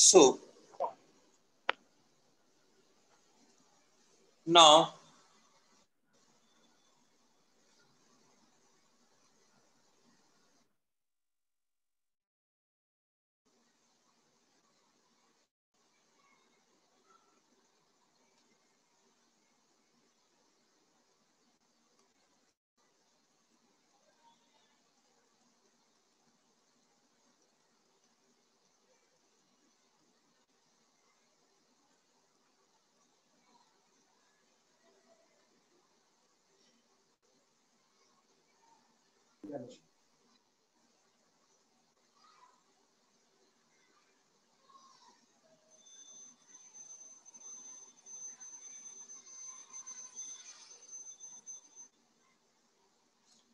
So now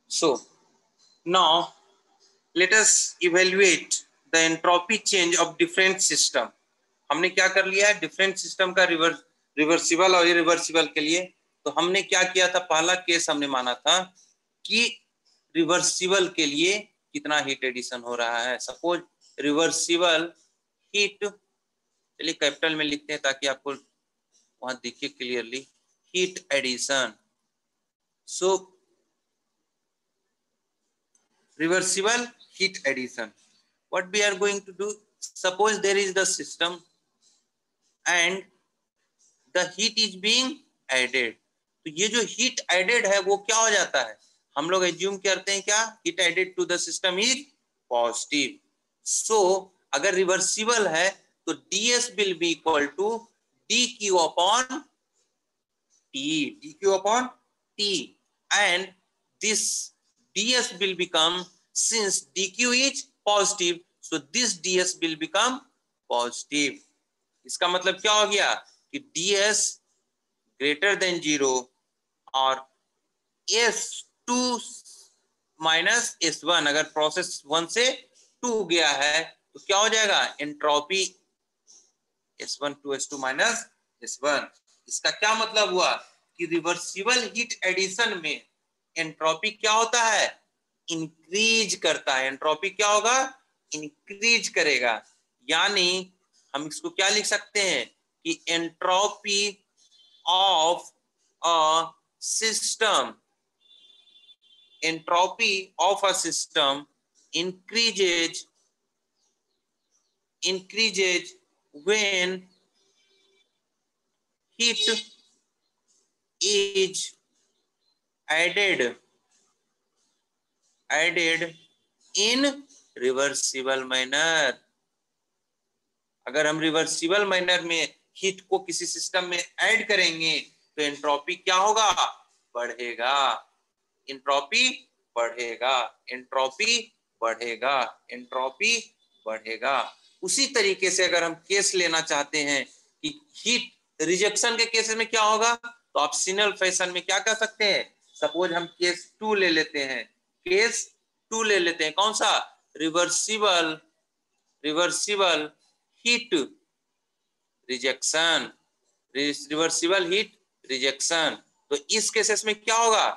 so now let us evaluate the entropy change of different system. हमने क्या कर लिया है, डिफरेंट सिस्टम का रिवर्सिबल और इरिवर्सिबल के लिए। तो हमने क्या किया था, पहला केस हमने माना था कि रिवर्सिबल के लिए कितना हीट एडिशन हो रहा है। सपोज रिवर्सिबल हीट, चलिए कैपिटल में लिखते हैं ताकि आपको वहां दिखे clearly, heat addition. So reversible heat addition, what we are going to do, suppose there is the system and the heat is being added। तो ये जो heat added है वो क्या हो जाता है, हम लोग एज्यूम करते हैं क्या, heat added to the system is positive। so अगर रिवर्सिबल है तो ds will be equal to dq upon t and this ds will become, since dq is positive so this ds will become positive। इसका मतलब क्या हो गया कि ds greater than 0 और s2 माइनस s1, अगर प्रोसेस 1 से 2 गया है तो क्या हो जाएगा, entropy s1 to s2 minus s1। इसका क्या मतलब हुआ कि रिवर्सिबल हीट एडिशन में एंट्रोपी क्या होता है, इंक्रीज करता है। एंट्रोपी क्या होगा, इंक्रीज करेगा। यानी हम इसको क्या लिख सकते हैं कि entropy of a system, entropy of a system increases when heat is added in reversible manner. अगर हम रिवर्सिबल मैनर में हीट को किसी सिस्टम में ऐड करेंगे तो एंट्रोपी क्या होगा, बढ़ेगा। एंट्रोपी बढ़ेगा, एंट्रोपी बढ़ेगा, एंट्रोपी बढ़ेगा। उसी तरीके से अगर हम केस लेना चाहते हैं कि हीट रिजेक्शन के केस में क्या होगा, तो ऑप्शनल फैशन में क्या कर सकते हैं, सपोज हम केस 2 ले लेते हैं, केस 2 ले लेते हैं, कौन सा, reversible heat rejection, reversible heat rejection. तो इस केसेस में क्या होगा,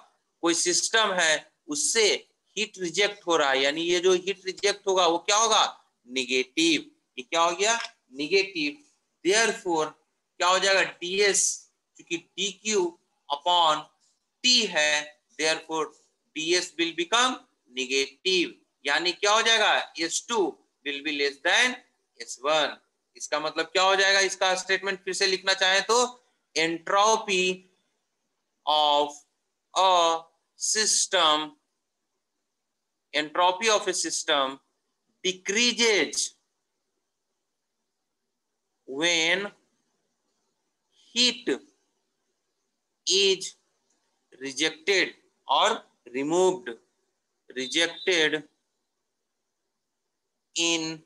कोई सिस्टम है उससे हीट रिजेक्ट हो रहा है, यानी ये जो हीट रिजेक्ट होगा वो क्या होगा, निगेटिव। ये क्या हो गया, निगेटिव। देयरफॉर क्या हो जाएगा, ds क्योंकि dq अपॉन t है, therefore ds will become negative. यानी क्या हो जाएगा, s2 will be less than s1। इसका मतलब क्या हो जाएगा, इसका स्टेटमेंट फिर से लिखना चाहे तो entropy of a system, entropy of a system decreases when heat is rejected or removed, rejected in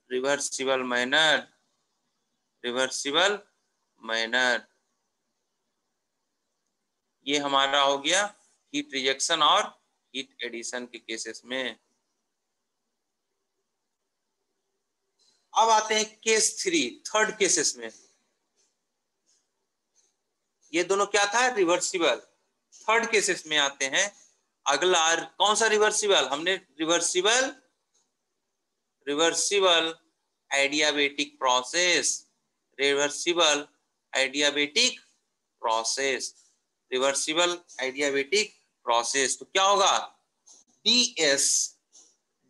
reversible manner, reversible manner। ये हमारा हो गया हीट रिजेक्शन और हीट एडिशन के केसेस में। अब आते हैं केस 3, थर्ड केसेस में। ये दोनों क्या था, रिवर्सिबल। थर्ड केसेस में आते हैं। अगला कौन सा रिवर्सिबल, हमने reversible adiabatic process, reversible adiabatic process, reversible adiabatic process. तो क्या होगा, ds,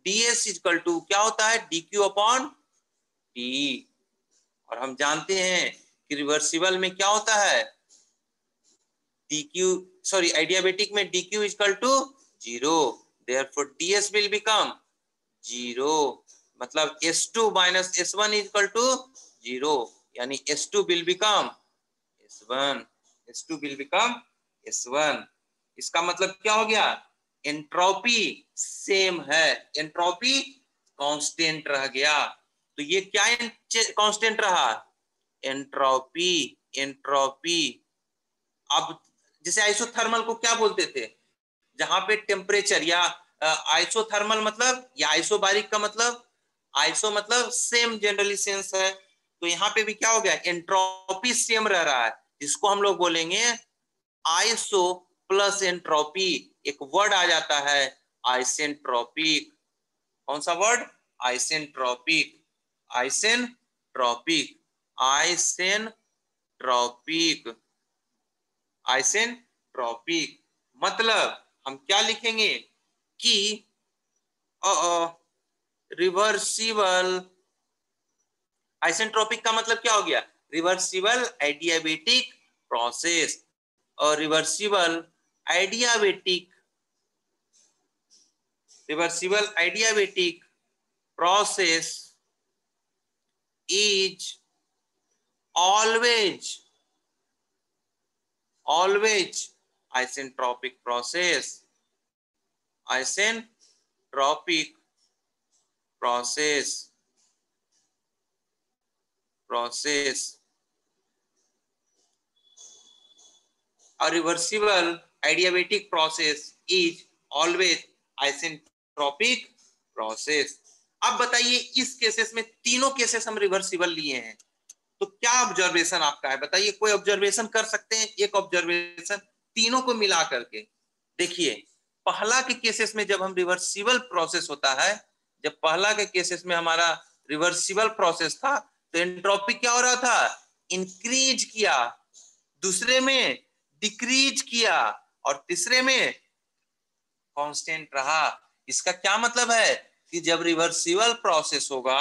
ds इक्वल टू क्या होता है, dq अपॉन टी। और हम जानते हैं कि रिवर्सिबल में क्या होता है, dq, सॉरी एडियाबेटिक में dq equal to 0, therefore ds will become 0, मतलब s2 minus s1 equal to 0, यानी s2 will become s1, s2 will become s1। इसका मतलब क्या हो गया, एंट्रोपी सेम है, एंट्रोपी कांस्टेंट रह गया। तो ये क्या कांस्टेंट रहा, एंट्रोपी, एंट्रोपी। अब जैसे आइसोथर्मल को क्या बोलते थे, जहां पे टेम्परेचर या आइसोथर्मल मतलब, या आइसोबारिक का मतलब, आइसो मतलब सेम जनरली सेंस है, तो यहाँ पे भी क्या हो गया, एंट्रोपी सेम रह रहा है, जिसको हम लोग बोलेंगे आइसो प्लस एंट्रोपी। एक वर्ड आ जाता है आइसेंट्रोपिक। कौन सा word, isentropic, isentropic, isentropic, isentropic. मतलब हम क्या लिखेंगे कि रिवर्सिबल, आइसेंट्रोपिक का मतलब क्या हो गया, रिवर्सिबल एडियाबेटिक प्रोसेस, और reversible adiabatic, reversible adiabatic process is always, always isentropic process, isentropic process, process. A reversible adiabatic process is always isentropic process। अब बताइए इस केसेस में, तीनों केसेस हम रिवर्सिबल लिए हैं, तो क्या ऑब्जर्वेशन आपका है, बताइए, कोई ऑब्जर्वेशन कर सकते हैं, एक ऑब्जर्वेशन तीनों को मिला करके। देखिए पहला के केसेस में जब हम रिवर्सिबल प्रोसेस होता है, जब पहला के केसेस में हमारा रिवर्सिबल प्रोसेस था, तो एंट्रोपी क्या हो रहा था, इंक्रीज किया, दूसरे में डिक्रीज किया, और तीसरे में कांस्टेंट रहा। इसका क्या मतलब है कि जब रिवर्सिबल प्रोसेस होगा,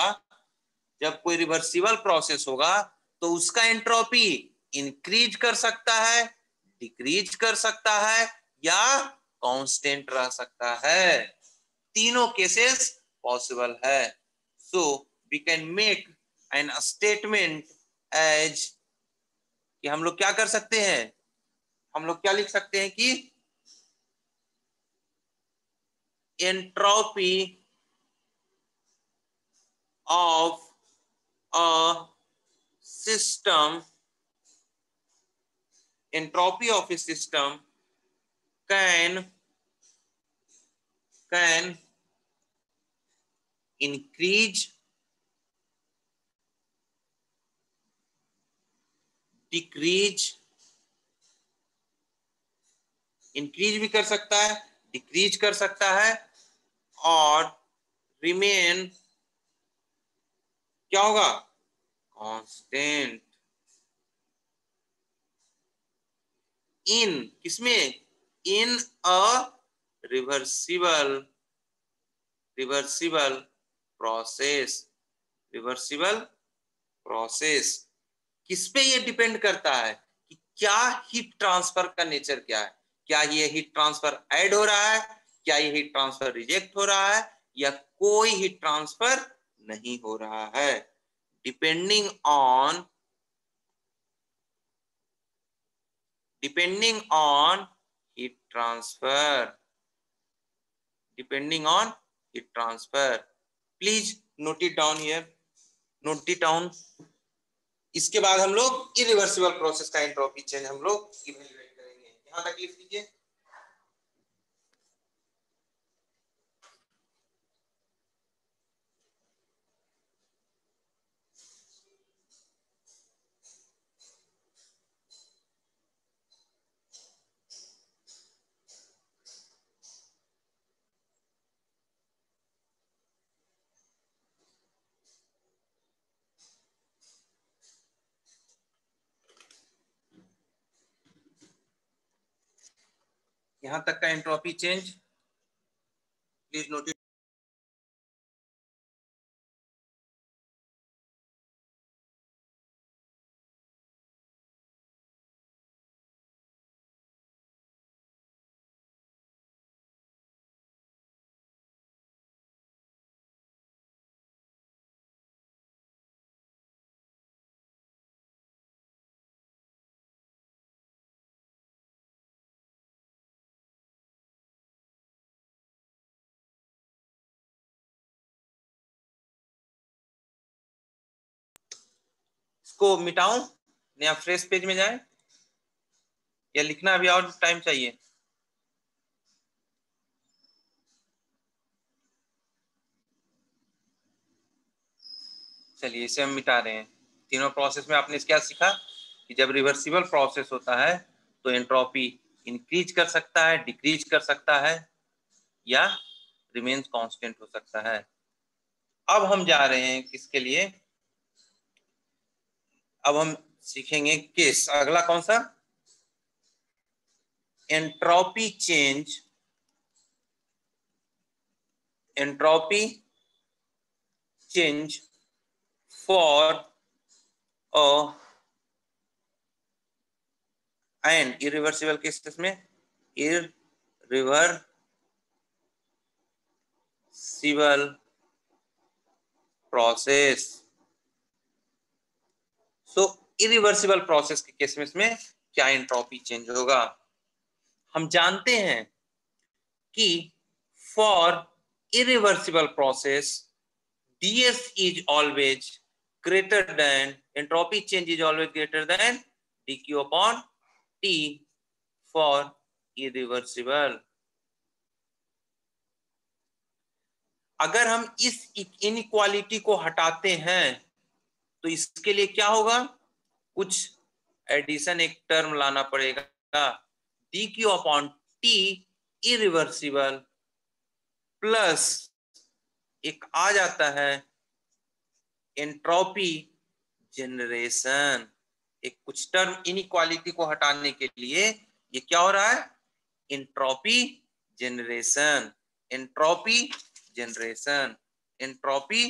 जब कोई रिवर्सिबल प्रोसेस होगा, तो उसका एंट्रोपी इंक्रीज कर सकता है, डिक्रीज कर सकता है, या कांस्टेंट रह सकता है। तीनों केसेस पॉसिबल है। So we can make an statement as, कि हम लोग क्या कर सकते हैं, हम लोग क्या लिख सकते हैं कि entropy of a system, entropy of A system can increase, decrease, increase भी कर सकता है, डिक्रीज कर सकता है, और रिमेन क्या होगा, कांस्टेंट। इन किसमें, in a reversible, reversible process, reversible process. किस पे ये डिपेंड करता है कि क्या हीट ट्रांसफर का नेचर क्या है, क्या ये हीट ट्रांसफर ऐड हो रहा है, क्या ये हीट ट्रांसफर रिजेक्ट हो रहा है, या कोई हीट ट्रांसफर नहीं हो रहा है। Depending on, depending on heat transfer, depending on heat transfer. Please note it down here, note it down. इसके बाद हम लोग इरिवर्सिबल प्रोसेस का एंट्रोपी चेंज हम लोग इवैल्यूएट करेंगे। यहां तक लिख लीजिए। यहां तक का एंट्रोपी चेंज प्लीज नोटिस। इसको मिटाऊं, नया फ्रेश पेज में जाए, या लिखना अभी और टाइम चाहिए? चलिए इसे हम मिटा रहे हैं। तीनों प्रोसेस में आपने क्या सीखा कि जब रिवर्सिबल प्रोसेस होता है तो एंट्रोपी इंक्रीज कर सकता है, डिक्रीज कर सकता है, या रिमेन्स कांस्टेंट हो सकता है। अब हम जा रहे हैं किसके लिए? अब हम सीखेंगे केस, अगला कौन सा? Entropy change, entropy change for a and irreversible cases में, इरिवर्सिबल प्रोसेस। सो इरिवर्सिबल प्रोसेस के केस में इसमें क्या एंट्रोपी चेंज होगा? हम जानते हैं कि for irreversible process ds is always greater than, entropy change is always greater than dq upon t for irreversible। अगर हम इस इनइक्वालिटी को हटाते हैं तो इसके लिए क्या होगा? कुछ एडिशन, एक टर्म लाना पड़ेगा, dq upon t irreversible plus एक आ जाता है एंट्रोपी जनरेशन। एक कुछ टर्म इनइक्वालिटी को हटाने के लिए ये क्या हो रहा है? Entropy generation, entropy generation, entropy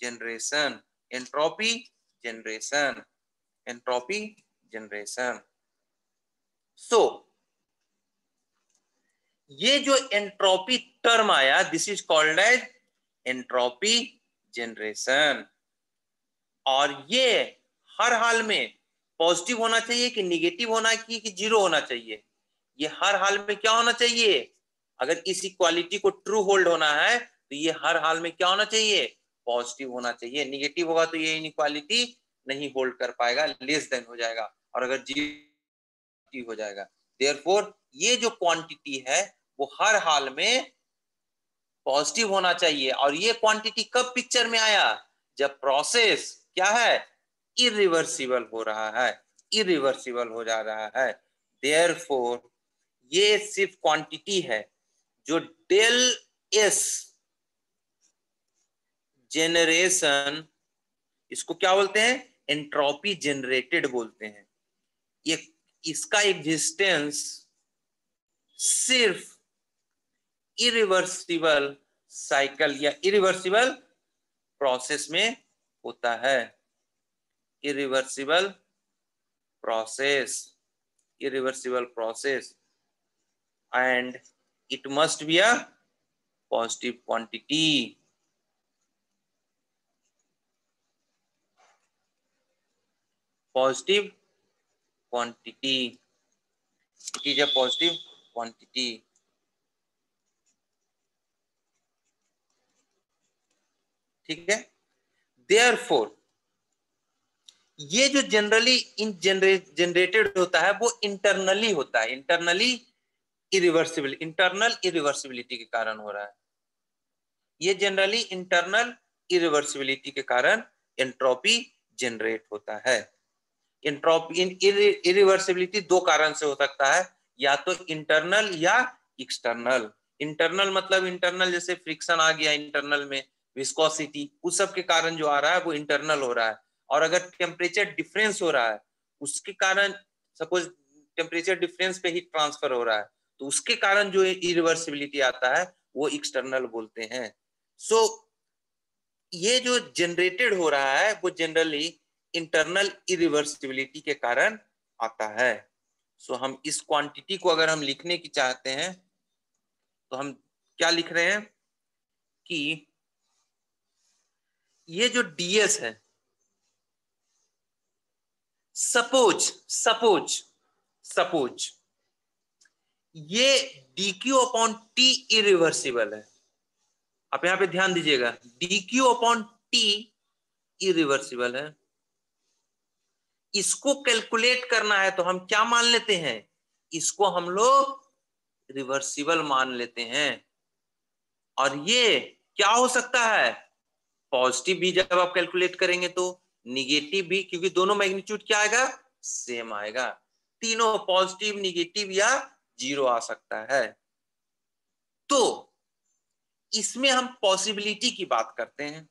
generation, entropy generation, entropy generation. So ये जो एंट्रोपी टर्म आया, this is called as entropy generation. और ये हर हाल में पॉजिटिव होना चाहिए कि निगेटिव होना चाहिए कि जीरो होना चाहिए? ये हर हाल में क्या होना चाहिए? अगर इस इक्वालिटी को ट्रू होल्ड होना है तो ये हर हाल में क्या होना चाहिए? पॉजिटिव होना चाहिए। निगेटिव होगा तो ये इनइक्वालिटी नहीं होल्ड कर पाएगा, लेस देन हो जाएगा, और अगर जीरो हो जाएगा। देयरफॉर ये जो क्वांटिटी है वो हर हाल में पॉजिटिव होना चाहिए। और ये क्वांटिटी कब पिक्चर में आया? जब प्रोसेस क्या है? इरिवर्सिबल हो रहा है, इरिवर्सिबल हो जा रहा है। देयरफॉर ये सिर्फ क्वांटिटी है जो डेल एस जेनरेशन, इसको क्या बोलते हैं? एंट्रोपी जनरेटेड बोलते हैं। ये इसका एग्जिस्टेंस सिर्फ इरिवर्सिबल साइकिल या इरिवर्सिबल प्रोसेस में होता है। Irreversible process, irreversible process, and it must be a positive quantity, positive quantity, it is a positive quantity। ठीक है? Therefore ये जो जनरली जनरेटेड होता है वो इंटरनली होता है, इंटरनली इरिवर्सिबल, इंटरनल इरिवर्सिबिलिटी के कारण हो रहा है। ये जनरली इंटरनल इरिवर्सिबिलिटी के कारण एंट्रोपी जनरेट होता है। एंट्रोपी इरिवर्सिबिलिटी दो कारण से हो सकता है, या तो इंटरनल या एक्सटर्नल। इंटरनल मतलब इंटरनल जैसे फ्रिक्शन आ गया इंटरनल में, विस्कोसिटी, उस सब के कारण जो आ रहा है वो इंटरनल हो रहा है। और अगर टेम्परेचर डिफरेंस हो रहा है उसके कारण, सपोज टेम्परेचर डिफरेंस पे हीट ट्रांसफर हो रहा है तो उसके कारण जो इरिवर्सिबिलिटी आता है वो एक्सटर्नल बोलते हैं। सो ये जो जनरेटेड हो रहा है वो जनरली इंटरनल इरिवर्सिबिलिटी के कारण आता है। सो हम इस क्वांटिटी को अगर हम लिखने की चाहते हैं तो हम क्या लिख रहे हैं कि ये जो ds है, सपोज ये dq अपॉन t इरिवर्सिबल है। आप यहां पे ध्यान दीजिएगा, dq अपॉन t इरिवर्सिबल है। इसको कैलकुलेट करना है तो हम क्या मान लेते हैं, इसको हम लोग रिवर्सिबल मान लेते हैं। और ये क्या हो सकता है, पॉजिटिव भी जब आप कैलकुलेट करेंगे तो, निगेटिव भी, क्योंकि दोनों मैग्नीट्यूड क्या आएगा, सेम आएगा। तीनों पॉजिटिव, निगेटिव या जीरो आ सकता है। तो इसमें हम पॉसिबिलिटी की बात करते हैं।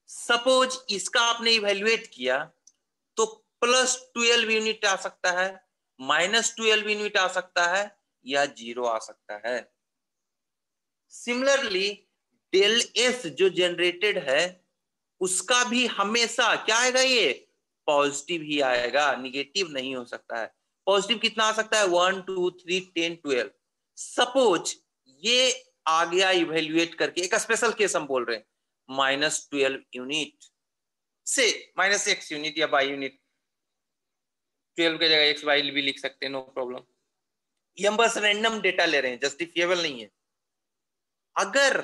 सपोज इसका आपने इवेल्युएट किया तो +12 यूनिट आ सकता है, -12 यूनिट आ सकता है, या जीरो आ सकता है। सिमिलरली डेल एस जो जनरेटेड है उसका भी हमेशा क्या आएगा, ये पॉजिटिव ही आएगा, निगेटिव नहीं हो सकता है। पॉजिटिव कितना आ सकता है, 1 2 3 10 12। सपोज ये आ गया इवेल्युएट करके, एक स्पेशल केस हम बोल रहे हैं, -12 यूनिट से -x यूनिट या y यूनिट, 12 की जगह x y भी लिख सकते हैं, नो प्रॉब्लम। ये हम बस रैंडम डेटा ले रहे हैं, जस्टिफिएबल नहीं है। अगर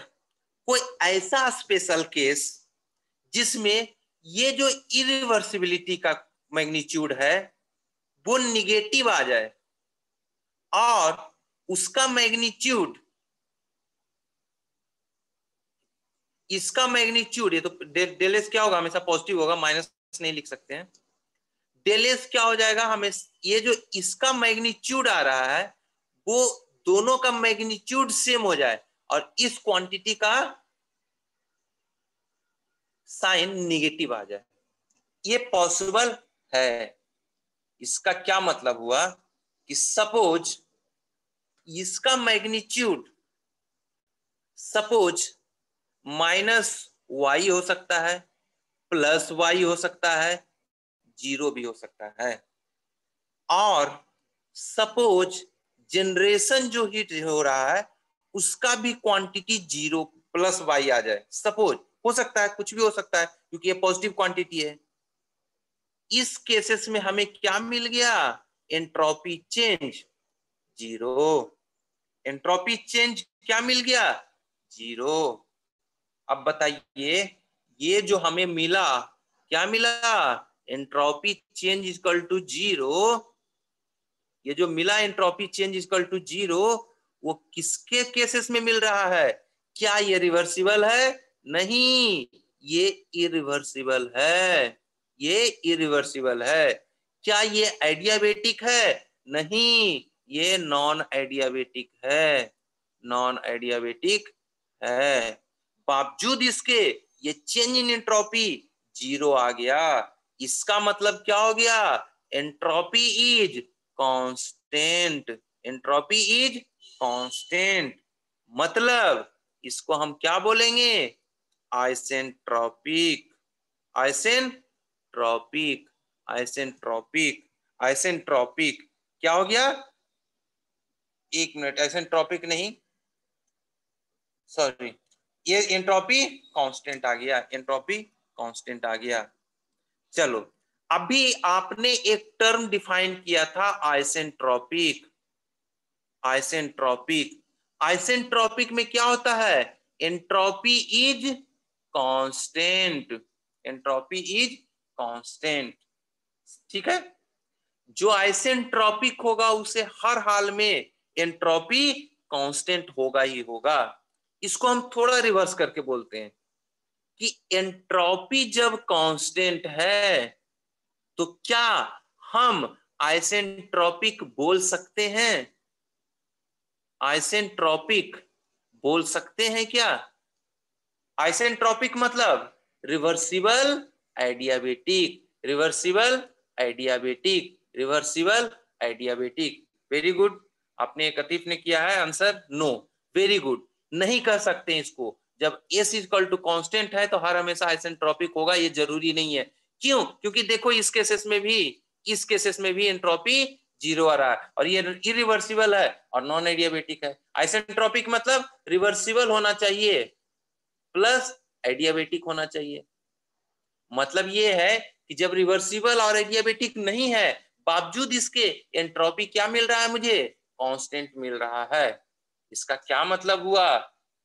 कोई ऐसा स्पेशल केस जिसमें ये जो इरिवर्सिबिलिटी का मैग्नीट्यूड है वो निगेटिव आ जाए और उसका मैग्नीट्यूड, इसका मैग्नीट्यूड, ये तो डेल एस क्या होगा, हमेशा पॉजिटिव होगा, माइनस नहीं लिख सकते हैं। डेल एस क्या हो जाएगा, हमें ये जो इसका मैग्नीट्यूड आ रहा है वो दोनों का मैग्नीट्यूड सेम हो जाए और इस क्वांटिटी का साइन निगेटिव आ जाए, ये पॉसिबल है। इसका क्या मतलब हुआ कि सपोज इसका मैग्नीट्यूड सपोज -y हो सकता है, +y हो सकता है, जीरो भी हो सकता है। और सपोज जनरेशन जो हीट हो रहा है उसका भी क्वांटिटी जीरो +y आ जाए, सपोज हो सकता है, कुछ भी हो सकता है क्योंकि ये पॉजिटिव क्वांटिटी है। इस केसेस में हमें क्या मिल गया, entropy change zero. Entropy change क्या मिल गया, जीरो। अब बताइए ये जो हमें मिला, क्या मिला, entropy change equal to zero. ये जो मिला entropy change equal to zero, वो किसके केसेस में मिल रहा है, क्या ये रिवर्सिबल है, नहीं, ये इरिवर्सिबल है, ये इरिवर्सिबल है। क्या ये एडियाबेटिक है, नहीं, ये नॉन एडियाबेटिक है, नॉन एडियाबेटिक है। बावजूद इसके ये चेंज इन एंट्रोपी जीरो आ गया। इसका मतलब क्या हो गया, entropy is constant, entropy is constant. मतलब इसको हम क्या बोलेंगे, आइसेंट्रोपिक, आइसेंट्रोपिक, आइसेंट्रोपिक, आइसेंट्रोपिक। क्या हो गया, एक मिनट, आइसेंट्रोपिक नहीं, सॉरी, ये एंट्रोपी कांस्टेंट आ गया, एंट्रोपी कांस्टेंट आ गया। चलो अभी आपने एक टर्म डिफाइन किया था आइसेंट्रोपिक, आइसेंट्रोपिक। आइसेंट्रोपिक में क्या होता है, entropy is constant, entropy is constant, ठीक है। जो आइसेंट्रोपिक होगा उसे हर हाल में एंट्रोपी कांस्टेंट होगा ही होगा। इसको हम थोड़ा रिवर्स करके बोलते हैं कि एंट्रोपी जब कांस्टेंट है तो क्या हम आइसेंट्रोपिक बोल सकते हैं, आइसेंट्रोपिक बोल सकते हैं क्या। आइसेंट्रोपिक मतलब reversible adiabatic, reversible adiabatic, reversible adiabatic. Very good. आपने एक अतीफ ने किया है आंसर नो, वेरी गुड। नहीं कह सकते इसको, जब S इक्वल टू कांस्टेंट है तो हर हमेशा आइसेंट्रोपिक होगा, ये जरूरी नहीं है। क्यों? क्योंकि देखो इस केसेस में भी एंट्रोपी जीरो आ रहा है और ये इरिवर्सिबल है और नॉन एडियाबेटिक है। आइसेंट्रोपिक मतलब रिवर्सिबल होना चाहिए प्लस एडियाबेटिक होना चाहिए। मतलब ये है कि जब रिवर्सिबल और एडियाबेटिक नहीं है, बावजूद इसके एंट्रोपी क्या मिल रहा है मुझे? कांस्टेंट मिल रहा है। इसका क्या मतलब हुआ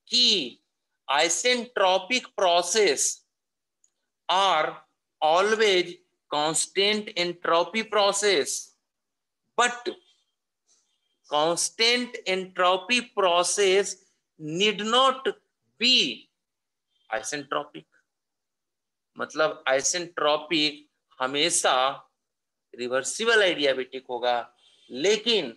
कि isentropic process are always constant entropy process, but constant entropy process need not be isentropic. मतलब आइसेंट्रोपिक हमेशा रिवर्सिबल एडियाबेटिक होगा, लेकिन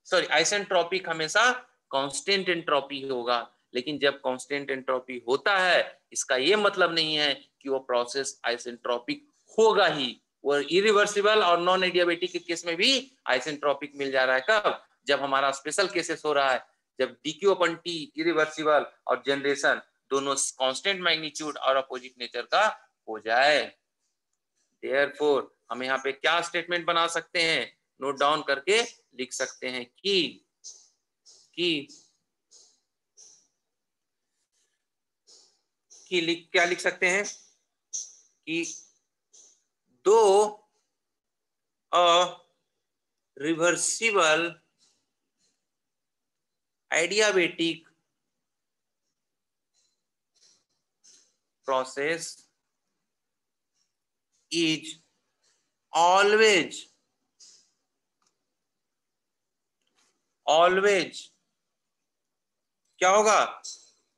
सॉरी आइसेंट्रोपिक हमेशा कांस्टेंट एंट्रोपी होगा। लेकिन जब कांस्टेंट एंट्रोपी होता है, इसका ये मतलब नहीं है कि वो प्रोसेस आइसेंट्रोपिक होगा ही। वो इरिवर्सिबल और नॉन एडियाबेटिक के केस में भी आइसेंट्रोपिक मिल जा रहा है। कब? जब हमारा स्पेशल केसेस हो रहा है, जब dq अपन t इरिवर्सिबल और जनरेशन दोनों कांस्टेंट मैग्नीट्यूड और अपोजिट नेचर का हो जाए। देयरफॉर हम यहाँ पे क्या स्टेटमेंट बना सकते हैं? नोट डाउन करके लिख सकते हैं कि क्या लिख सकते हैं कि दो a reversible adiabatic process is always क्या होगा?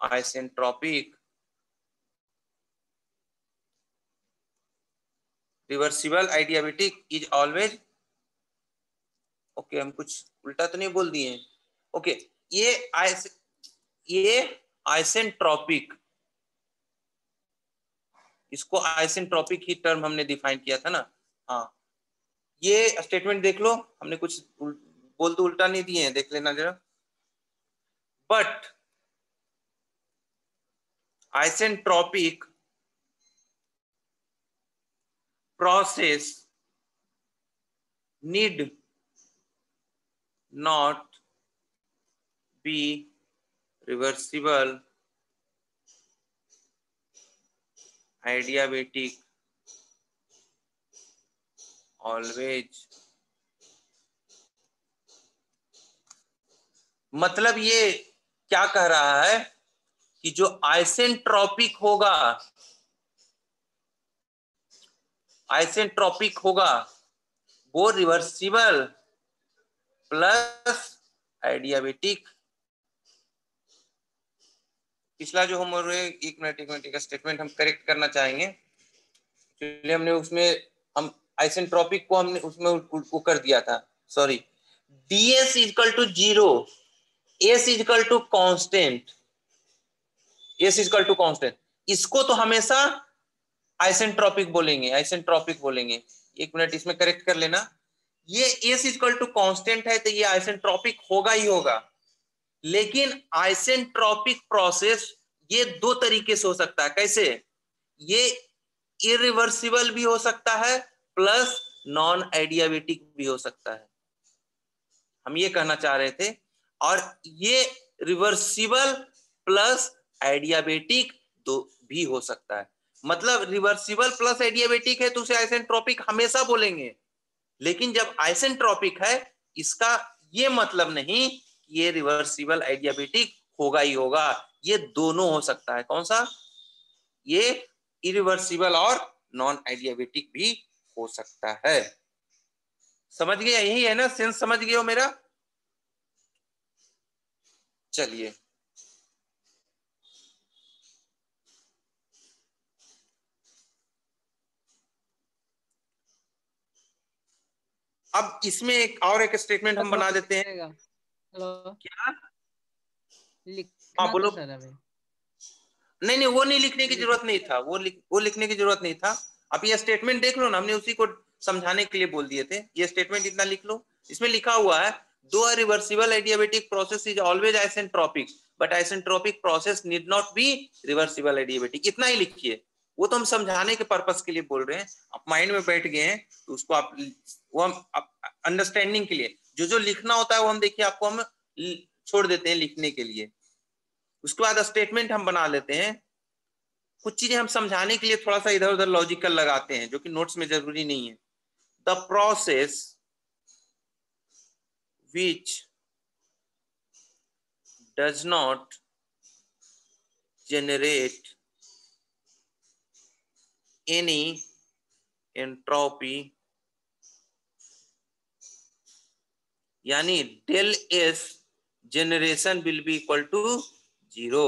Isentropic. Reversible adiabatic is always, okay हम कुछ उल्टा तो नहीं बोल दिए? ओके, ये आइसेंट्रोपिक, इसको आइसेंट्रोपिक ही टर्म हमने डिफाइन किया था ना। हाँ, ये स्टेटमेंट देख लो, हमने कुछ बोल तो उल्टा नहीं दिए हैं, देख लेना जरा। But isentropic process need not be reversible adiabatic always। मतलब ये क्या कह रहा है कि जो आइसेंट्रोपिक होगा वो रिवर्सिबल प्लस एडियाबेटिक। पिछला जो हम एक मिनट का स्टेटमेंट हम करेक्ट करना चाहेंगे। इसलिए हमने उसमें हम आइसेंट्रोपिक को हमने उसमें वो कर दिया था, sorry. ds equal to 0, s equal to constant, इसको तो हमेशा आइसेंट्रोपिक बोलेंगे। एक मिनट इसमें करेक्ट कर लेना। ये s इक्वल टू कांस्टेंट है तो ये आइसेंट्रोपिक होगा ही होगा। लेकिन आइसेंट्रोपिक प्रोसेस ये दो तरीके से हो सकता है। कैसे? ये इरिवर्सिबल भी हो सकता है प्लस नॉन एडियाबेटिक भी हो सकता है, हम ये कहना चाह रहे थे। और ये रिवर्सिबल प्लस एडियाबेटिक दो भी हो सकता है। मतलब रिवर्सिबल प्लस एडियाबेटिक है तो उसे आइसेंट्रोपिक हमेशा बोलेंगे। लेकिन जब आइसेंट्रोपिक है, इसका ये मतलब नहीं कि ये रिवर्सिबल एडियाबेटिक होगा ही होगा। ये दोनों हो सकता है। कौन सा? ये इरिवर्सिबल और नॉन एडियाबेटिक भी हो सकता है। समझ गया? यही है ना, सेंस समझ गए हो मेरा? चलिए अब इसमें एक स्टेटमेंट हम बना देते हैं। हेलो, क्या? लिखना बोलो। तो सर अभी नहीं, वो नहीं लिखने की जरूरत नहीं था, वो लिखने की जरूरत नहीं था। अब ये स्टेटमेंट देख लो ना, हमने उसी को समझाने के लिए बोल दिए थे। ये स्टेटमेंट इतना लिख लो। इसमें लिखा हुआ है Though a reversible adiabatic process is always isentropic, but isentropic process need not be reversible adiabatic. इतना ही लिखिए, वो तो हम समझाने के पर्पस के लिए बोल रहे हैं, आप माइंड में बैठ गए हैं तो उसको आप वो हम अंडरस्टैंडिंग के लिए जो जो लिखना होता है वो हम देखिए आपको हम छोड़ देते हैं लिखने के लिए। उसके बाद स्टेटमेंट हम बना लेते हैं, कुछ चीजें हम समझाने के लिए थोड़ा सा इधर उधर लॉजिकल लगाते हैं जो कि नोट्स में जरूरी नहीं है। The process which does not generate any entropy, यानी del S generation will be equal to 0।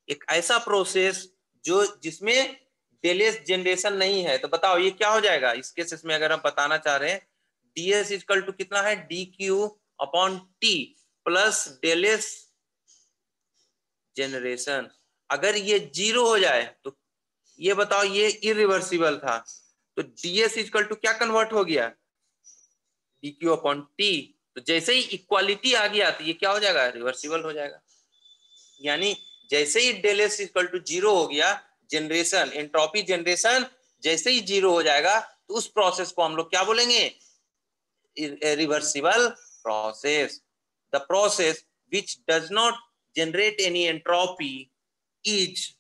एक ऐसा प्रोसेस जो जिसमें डेल एस जनरेशन नहीं है, तो बताओ ये क्या हो जाएगा इस केसेस में? अगर हम बताना चाह रहे हैं ds इक्वल टू कितना है, dq upon t plus del S generation. अगर ये 0 हो जाए तो ये बताओ ये इरिवर्सिबल था, तो ds इक्वल टू क्या कन्वर्ट हो गया, dq अपॉन t। तो जैसे ही इक्वालिटी आ गया तो ये क्या हो जाएगा, रिवर्सिबल हो जाएगा। यानी जैसे ही डेल एस इक्वल टू 0 हो गया, जनरेशन एंट्रोपी जनरेशन जैसे ही 0 हो जाएगा तो उस प्रोसेस को हम लोग क्या बोलेंगे, reversible process. The process which does not generate any entropy is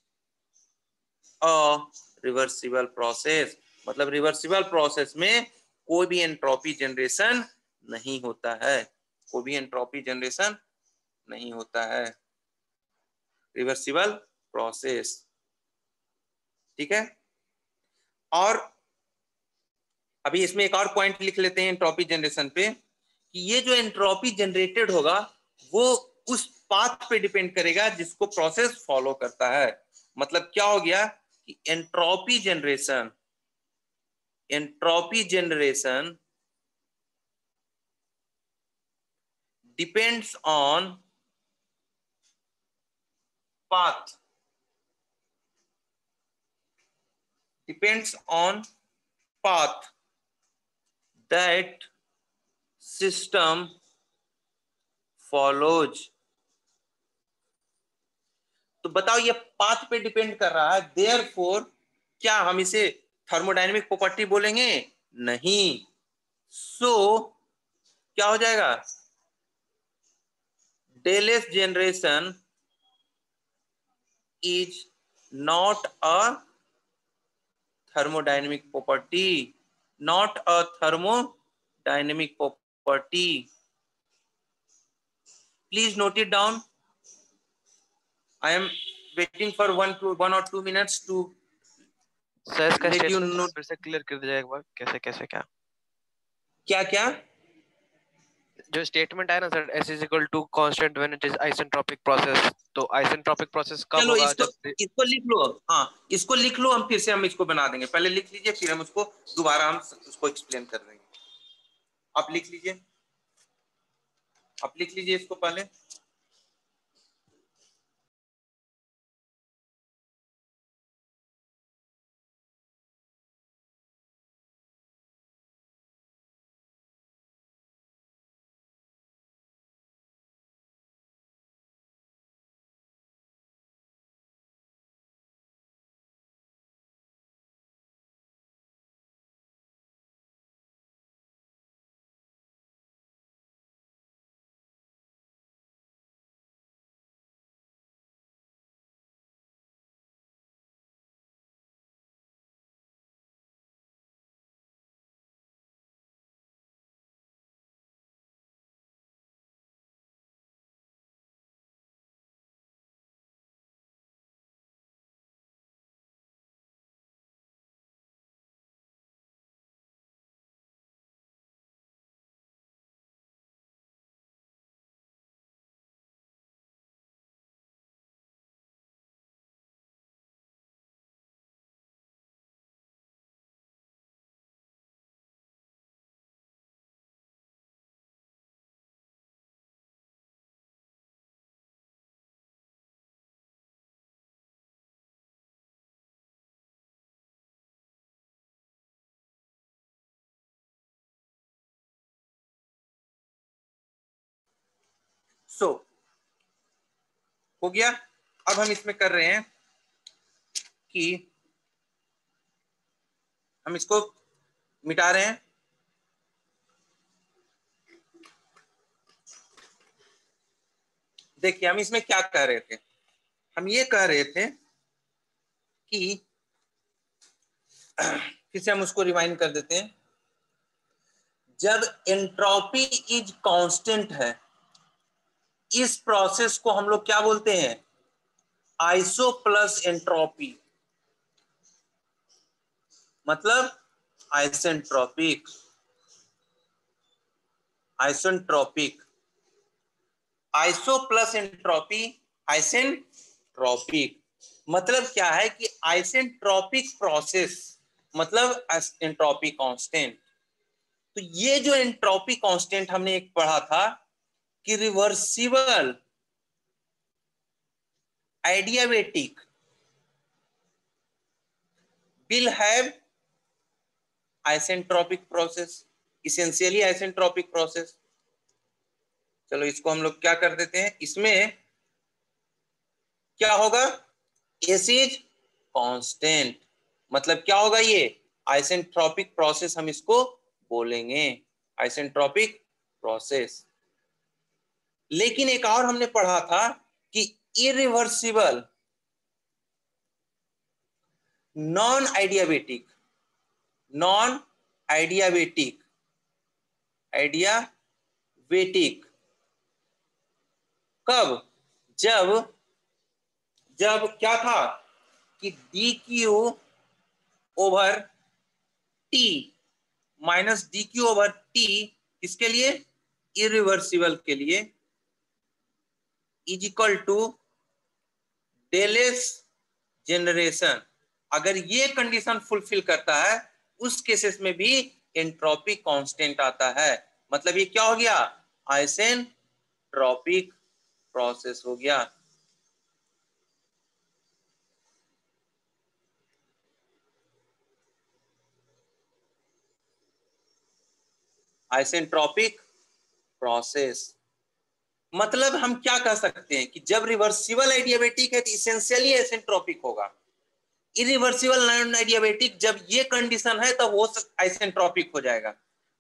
a reversible process। मतलब रिवर्सिबल प्रोसेस में कोई भी एंट्रोपी जनरेशन नहीं होता है, कोई भी एंट्रोपी जनरेशन नहीं होता है, रिवर्सिबल प्रोसेस। ठीक है, और अभी इसमें एक और पॉइंट लिख लेते हैं एंट्रोपी जनरेशन पे, कि ये जो एंट्रोपी जनरेटेड होगा वो उस पाथ पे डिपेंड करेगा जिसको प्रोसेस फॉलो करता है। मतलब क्या हो गया कि entropy generation depends on path, depends on path that system follows। तो बताओ ये पाथ पे डिपेंड कर रहा है, देयरफॉर क्या हम इसे थर्मोडायनेमिक प्रॉपर्टी बोलेंगे? नहीं। सो क्या हो जाएगा, del S generation is not a thermodynamic property, not a thermodynamic property। Please note it down. I am waiting for 1 or 2 minutes to sir इसका let you स्टेटमेंट know। फिर से क्लियर कर दीजिएगा एक बार, कैसे कैसे क्या क्या क्या जो स्टेटमेंट है ना sir, S is equal to constant when it is isentropic process, तो isentropic process कब चलो होगा इसको जब इसको लिख लो। हाँ इसको लिख लो, हम फिर से हम इसको बना देंगे। पहले लिख लीजिए फिर हम उसको दोबारा हम उसको एक्सप्लेन कर देंगे। आप लिख लीजिए, आप लिख लीजिए इसको पहले। सो हो गया। अब हम इसमें कर रहे हैं कि हम इसको मिटा रहे हैं। देखिए हम इसमें क्या कह रहे थे, हम ये कह रहे थे कि फिर से हम उसको रिवाइंड कर देते हैं। जब एंट्रोपी इज कांस्टेंट है, इस प्रोसेस को हम लोग क्या बोलते हैं, आइसो प्लस एंट्रोपी, मतलब isentropic. Isentropic, iso plus entropy, isentropic. मतलब क्या है कि आइसेंट्रोपिक प्रोसेस मतलब एंट्रोपी कांस्टेंट। तो ये जो एंट्रोपी कांस्टेंट हमने एक पढ़ा था कि reversible adiabatic will have isentropic process, essentially isentropic process। चलो इसको हम लोग क्या कर देते हैं, इसमें क्या होगा, S इज कांस्टेंट, मतलब क्या होगा, ये आइसेंट्रोपिक प्रोसेस हम इसको बोलेंगे, आइसेंट्रोपिक प्रोसेस। लेकिन एक और हमने पढ़ा था कि irreversible non adiabatic, non adiabatic, adiabatic कब, जब जब क्या था कि D Q over T minus D Q over T किसके लिए, इरिवर्सिबल के लिए, is equal to del S generation. अगर ये कंडीशन फुलफिल करता है उस केसेस में भी एंट्रोपी कांस्टेंट आता है। मतलब ये क्या हो गया, आइसेंट्रोपिक प्रोसेस हो गया। आइसेंट्रोपिक प्रोसेस मतलब हम क्या कह सकते हैं कि जब रिवर्सिबल एडियाबेटिक है तो इसेंशियली आइसेंट्रोपिक होगा। इरिवर्सिबल नॉन एडियाबेटिक जब ये कंडीशन है तब वो आइसेंट्रोपिक हो जाएगा।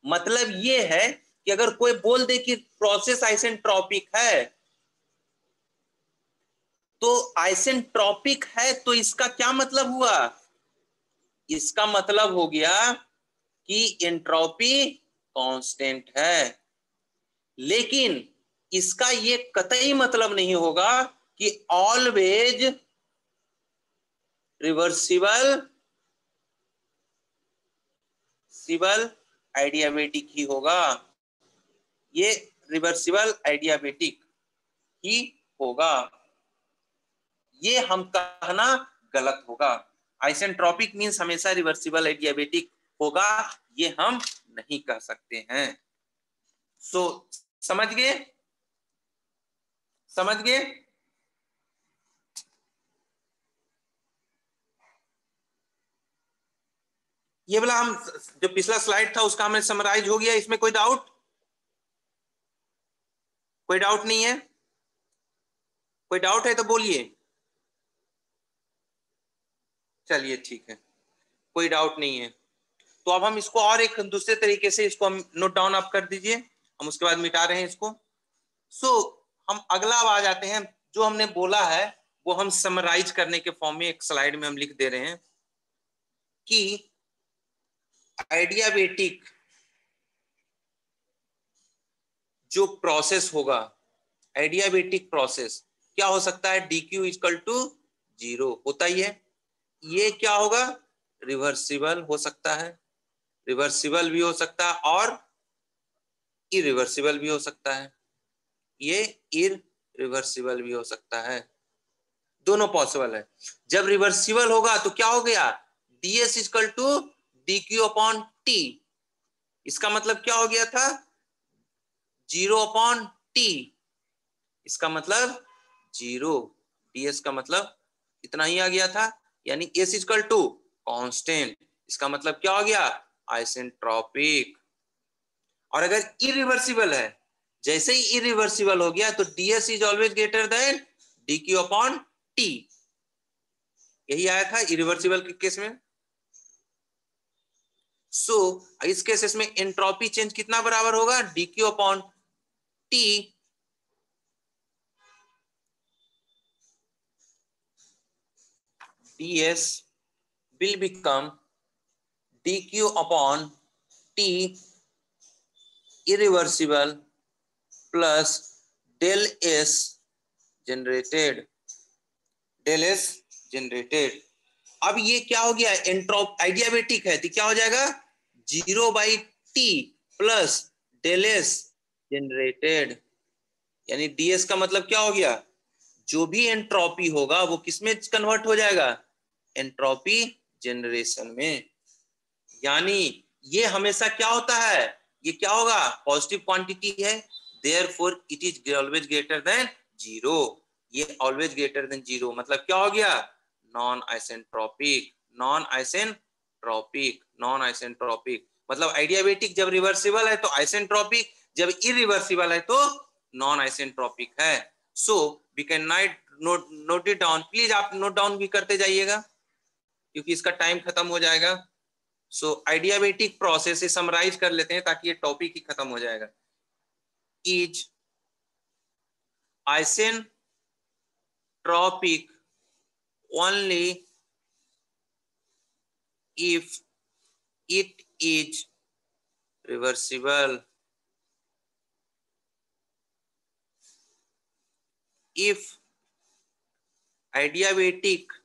मतलब ये है कि अगर कोई बोल दे कि प्रोसेस आइसेंट्रोपिक है तो आइसेंट्रोपिक है, तो इसका क्या मतलब हुआ, इसका मतलब हो गया कि एंट्रोपी कांस्टेंट है। लेकिन इसका ये कतई मतलब नहीं होगा कि ऑलवेज रिवर्सिबल सिबल आइडियाबेटिक ही होगा, ये रिवर्सिबल आइडियाबेटिक ही होगा, ये हम कहना गलत होगा। आइसेंट्रोपिक मींस हमेशा रिवर्सिबल आइडियाबेटिक होगा, ये हम नहीं कह सकते हैं। सो समझ गए, समझ गए। ये वाला हम जो पिछला स्लाइड था उसका हमें समराइज हो गया, इसमें कोई डाउट, कोई डाउट नहीं है, कोई डाउट है तो बोलिए। चलिए ठीक है, कोई डाउट नहीं है। तो अब हम इसको और एक दूसरे तरीके से इसको हम नोट डाउन आप कर दीजिए, हम उसके बाद मिटा रहे हैं इसको। सो हम अगला अब आ जाते हैं, जो हमने बोला है वो हम समराइज करने के फॉर्म में एक स्लाइड में हम लिख दे रहे हैं कि आइडियाबेटिक जो प्रोसेस होगा, आइडियाबेटिक प्रोसेस क्या हो सकता है, डी क्यू इक्वल टू 0 होता ही है। ये क्या होगा, रिवर्सिबल हो सकता है, रिवर्सिबल भी हो सकता है और इरिवर्सिबल भी हो सकता है, ये इरिवर्सिबल भी हो सकता है, दोनों पॉसिबल है। जब रिवर्सिबल होगा तो क्या हो गया, ds equal to D Q upon T, इसका मतलब क्या हो गया था, 0 अपॉन टी, इसका मतलब 0, ds का मतलब इतना ही आ गया था, यानी s इक्वल टू कांस्टेंट, इसका मतलब क्या हो गया, आइसेंट्रोपिक। और अगर इरिवर्सिबल है, जैसे ही इरिवर्सिबल हो गया तो ds is always greater than dq upon t। यही आया था इरिवर्सिबल के केस में। सो इस केसेस में एंट्रोपी चेंज कितना बराबर होगा, dq upon t ds will become dq upon t irreversible plus del s generated, del s generated। अब ये क्या हो गया, एंट्रोप आइडियाबेटिक है तो क्या हो जाएगा 0/t plus del s generated, यानी ds का मतलब क्या हो गया, जो भी एंट्रोपी होगा वो किसमें कन्वर्ट हो जाएगा, एंट्रोपी जनरेशन में। यानी ये हमेशा क्या होता है, ये क्या होगा, पॉजिटिव क्वांटिटी है, therefore it is always greater than zero. ये ऑलवेज ग्रेटर देन जीरो मतलब क्या हो गया, non isentropic, non isentropic, non isentropic. मतलब आइडियाबेटिक जब रिवर्सिबल है तो आइसेंट्रोपिक, जब इरिवर्सिबल है तो नॉन आइसेंट्रोपिक है। So we can note it down, please आप नोट डाउन भी करते जाइएगा क्योंकि इसका टाइम खत्म हो जाएगा। सो आइडियाबेटिक प्रोसेस से समराइज कर लेते हैं ताकि ये टॉपिक ही खत्म हो जाएगा। Is isentropic only if it is reversible। if adiabatic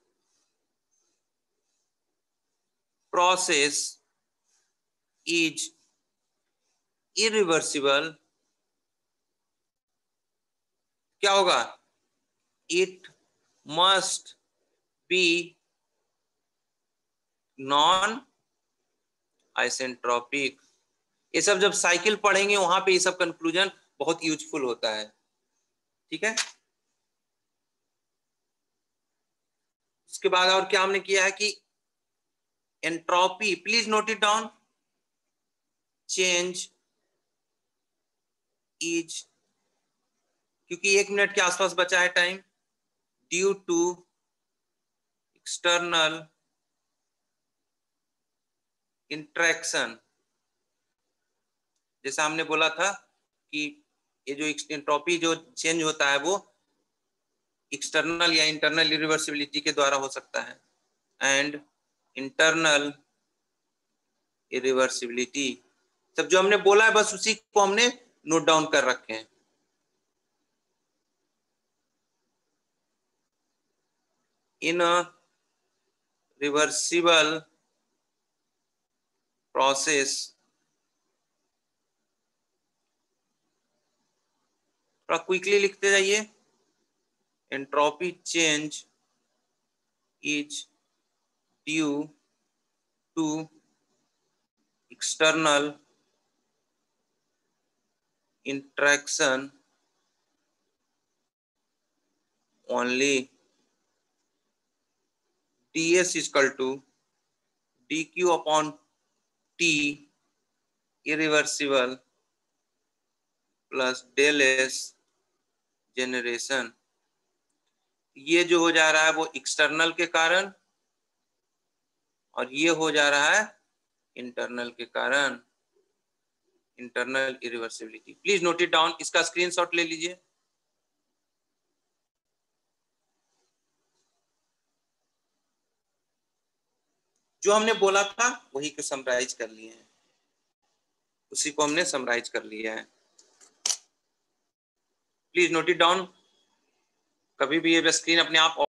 process is irreversible, क्या होगा, it must be non isentropic. ये सब जब साइकिल पढ़ेंगे वहां पे ये सब कंक्लूजन बहुत यूजफुल होता है, ठीक है। उसके बाद और क्या हमने किया है कि entropy, please note it down, change is, क्योंकि 1 मिनट के आसपास बचा है time, due to external interaction. जैसा हमने बोला था कि ये जो एंट्रोपी जो चेंज होता है वो एक्सटर्नल या इंटरनल इरिवर्सिबिलिटी के द्वारा हो सकता है, एंड इंटरनल इरिवर्सिबिलिटी। सब जो हमने बोला है बस उसी को हमने नोट डाउन कर रखे हैं। इन अ रिवर्सिबल प्रोसेस, थोड़ा क्विकली लिखते जाइए, entropy change is due to external interaction only, ds is equal to dq upon t irreversible plus del s generation. ये जो हो जा रहा है वो एक्सटर्नल के कारण और ये हो जा रहा है इंटरनल के कारण, internal irreversibility. Please note it down, इसका स्क्रीनशॉट ले लीजिए। जो हमने बोला था वही को समराइज कर लिए हैं, उसी को हमने समराइज कर लिया है। प्लीज नोट इट डाउन, कभी भी ये स्क्रीन अपने आप